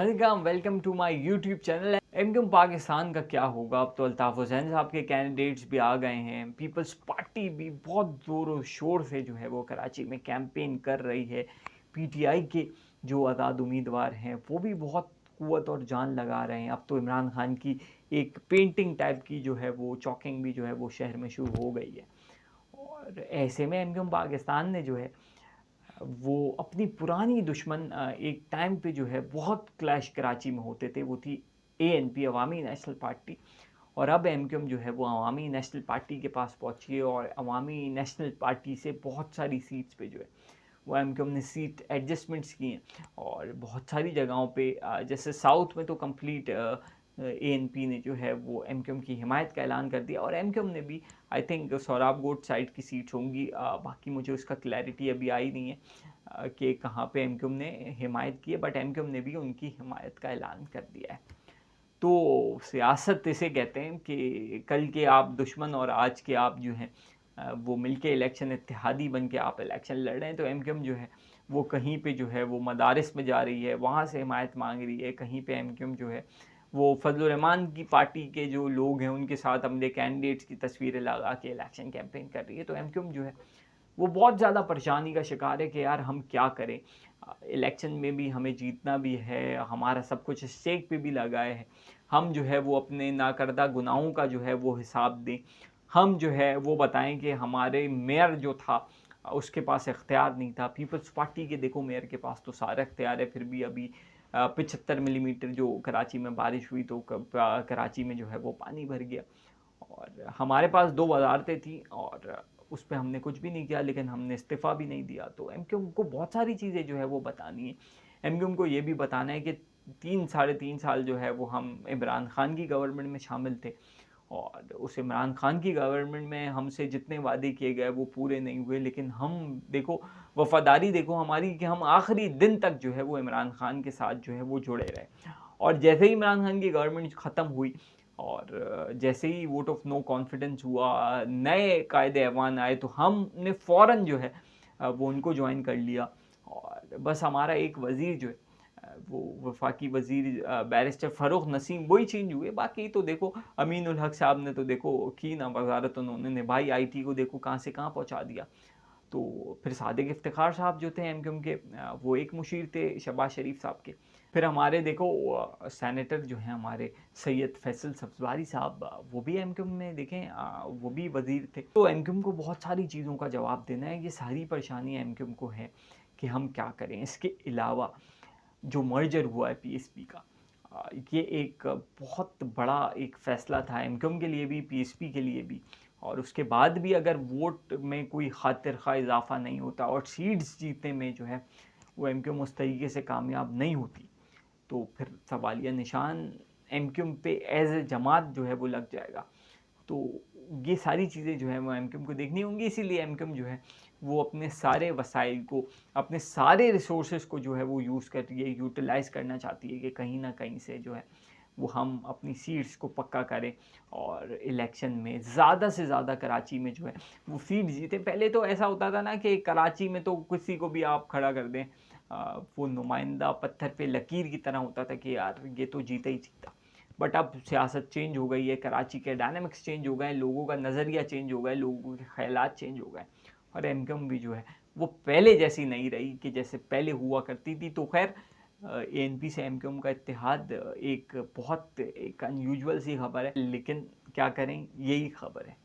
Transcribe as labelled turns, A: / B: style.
A: Welcome to my YouTube channel. MQM Pakistan का क्या होगा? अब तो अल्ताफ हुसैन साहब के कैंडिडेट्स भी आ गए हैं। पीपल्स पार्टी भी बहुत ज़ोरों शोर से जो है वो कराची में कैंपेन कर रही है। पीटीआई के जो आज़ाद उम्मीदवार हैं वो भी बहुत कुव्वत और जान लगा रहे हैं। अब तो इमरान खान की एक पेंटिंग टाइप की जो है वो चॉकिंग भी जो है वो शहर में शुरू हो गई है। और ऐसे में एमक्यूम पाकिस्तान ने जो है वो अपनी पुरानी दुश्मन एक टाइम पे जो है बहुत क्लैश कराची में होते थे, वो थी एएनपी, अवामी नेशनल पार्टी। और अब एमक्यूएम जो है वो अवामी नेशनल पार्टी के पास पहुंची है और अवामी नेशनल पार्टी से बहुत सारी सीट्स पे जो है वो एमक्यूएम ने सीट एडजस्टमेंट्स की हैं। और बहुत सारी जगहों पे जैसे साउथ में तो कंप्लीट एएनपी ने जो है वो एमक्यूएम की हिमायत का ऐलान कर दिया। और एमक्यूएम ने भी I think Sohrab Goth side की सीट्स होंगी, बाकी मुझे उसका क्लैरिटी अभी आई नहीं है कि कहाँ पे एमक्यूएम ने हिमायत की है, बट एमक्यूएम ने भी उनकी हिमायत का ऐलान कर दिया है। तो सियासत इसे कहते हैं कि कल के आप दुश्मन और आज के आप जो हैं वो मिलके इलेक्शन इत्तेहादी बन के आप इलेक्शन लड़ रहे हैं। तो एमक्यूएम जो है वो कहीं पे जो है वो मदारिस में जा रही है, वहाँ से हिमायत मांग रही है। कहीं पे एमक्यूएम जो है वो फजल रहमान की पार्टी के जो लोग हैं उनके साथ अपने कैंडिडेट्स की तस्वीरें लगा के इलेक्शन कैंपेन कर रही है। तो एमक्यूएम जो है वो बहुत ज़्यादा परेशानी का शिकार है कि यार हम क्या करें। इलेक्शन में भी हमें जीतना भी है, हमारा सब कुछ स्टेक पे भी लगा है। हम जो है वो अपने नाकर्दा गुनाहों का जो है वो हिसाब दें। हम जो है वो बताएं कि हमारे मेयर जो था उसके पास इख्तियार नहीं था। पीपल्स पार्टी के देखो मेयर के पास तो सारा इख्तियार है, फिर भी अभी 75 मिलीमीटर जो कराची में बारिश हुई तो कराची में जो है वो पानी भर गया। और हमारे पास 2 वज़ारतें थी और उस पे हमने कुछ भी नहीं किया, लेकिन हमने इस्तीफ़ा भी नहीं दिया। तो एमक्यूएम को बहुत सारी चीज़ें जो है वो बतानी है। एमक्यूएम को ये भी बताना है कि 3 साढ़े 3 साल जो है वो हम इमरान खान की गवर्नमेंट में शामिल थे और उस इमरान खान की गवर्नमेंट में हमसे जितने वादे किए गए वो पूरे नहीं हुए। लेकिन हम देखो वफ़ादारी देखो हमारी कि हम आखिरी दिन तक जो है वो इमरान खान के साथ जो है वो जुड़े रहे। और जैसे ही इमरान खान की गवर्नमेंट ख़त्म हुई और जैसे ही वोट ऑफ नो कॉन्फिडेंस हुआ, नए कायदे ऐवान आए, तो हमने फ़ौरन जो है वो उनको ज्वाइन कर लिया। और बस हमारा एक वज़ीर जो है वो वफाकी वज़ीर बैरिस्टर फ़ारूक नसीम वही चेंज हुए। बाकी तो देखो अमीन उल हक साहब ने तो देखो की ना वज़ारत उन्होंने निभाई, आईटी को देखो कहाँ से कहाँ पहुँचा दिया। तो फिर सादिक इफ्तिखार साहब जो थे एमक्यूएम के, वो एक मुशीर थे शहबाज शरीफ साहब के। फिर हमारे देखो सेनेटर जो हैं हमारे सैयद फैसल सब्ज़वारी साहब, वो भी एमक्यूएम में देखें वो भी वज़ीर थे। तो एमक्यूएम को बहुत सारी चीज़ों का जवाब देना है। ये सारी परेशानी एमक्यूएम को है कि हम क्या करें। इसके अलावा जो मर्जर हुआ है पीएसपी का, ये एक बहुत बड़ा एक फ़ैसला था एमक्यूएम के लिए भी, पीएसपी के लिए भी। और उसके बाद भी अगर वोट में कोई खातिर खा इजाफा नहीं होता और सीट्स जीतने में जो है वो एमक्यूएम उस तरीके से कामयाब नहीं होती, तो फिर सवालिया निशान एमक्यूएम पे एज ए जमात जो है वो लग जाएगा। तो ये सारी चीज़ें जो है वो एमक्यूएम को देखनी होंगी। इसीलिए एमक्यूएम जो है वो अपने सारे वसाइल को, अपने सारे रिसोर्सेज को जो है वो यूज़ कर रही है, यूटिलाइज़ करना चाहती है कि कहीं ना कहीं से जो है वो हम अपनी सीट्स को पक्का करें और इलेक्शन में ज़्यादा से ज़्यादा कराची में जो है वो सीट जीते। पहले तो ऐसा होता था ना कि कराची में तो किसी को भी आप खड़ा कर दें, वो नुमाइंदा पत्थर पे लकीर की तरह होता था कि यार ये तो जीता ही जीता। बट अब सियासत चेंज हो गई है, कराची के डायनामिक्स चेंज हो गए, लोगों का नज़रिया चेंज हो गए, लोगों के ख्यालात चेंज हो गए। और एमक्यूएम भी जो है वो पहले जैसी नहीं रही कि जैसे पहले हुआ करती थी। तो खैर एएनपी से एमक्यूएम का इत्तेहाद एक बहुत एक अनयूजुअल सी खबर है, लेकिन क्या करें, यही खबर है।